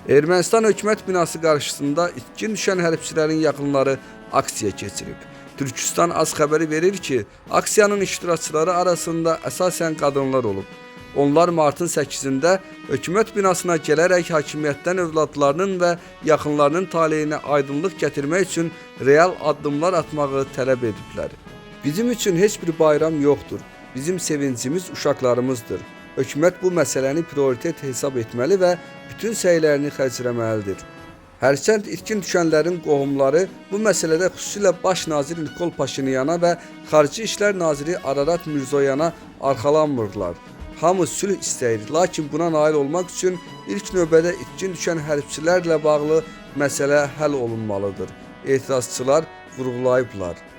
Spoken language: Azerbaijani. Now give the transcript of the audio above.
Ermənistan hökumət binası qarşısında itkin düşən hərbçilərin yaxınları aksiya keçirib. Türkistan az xəbəri verir ki, aksiyanın iştirakçıları arasında əsasən qadınlar olub. Onlar martın 8-də hökumət binasına gələrək hakimiyyətdən övladlarının və yaxınlarının taleyinə aydınlıq gətirmək üçün real addımlar atmağı tələb ediblər. Bizim üçün heç bir bayram yoxdur. Bizim sevincimiz uşaqlarımızdır. Hökumət bu məsələni prioritet hesab etməli və bütün səylərini xərcləməlidir. Hərçənd itkin düşənlərin qohumları bu məsələdə xüsusilə Baş nazir Nikol Paşinyana və Xarici İşlər naziri Ararat Mirzoyana arxalanmırlar. Hamı sülh istəyir, lakin buna nail olmaq üçün ilk növbədə itkin düşən hərbçilərlə bağlı məsələ həll olunmalıdır. Etirazçılar vurğulayıblar.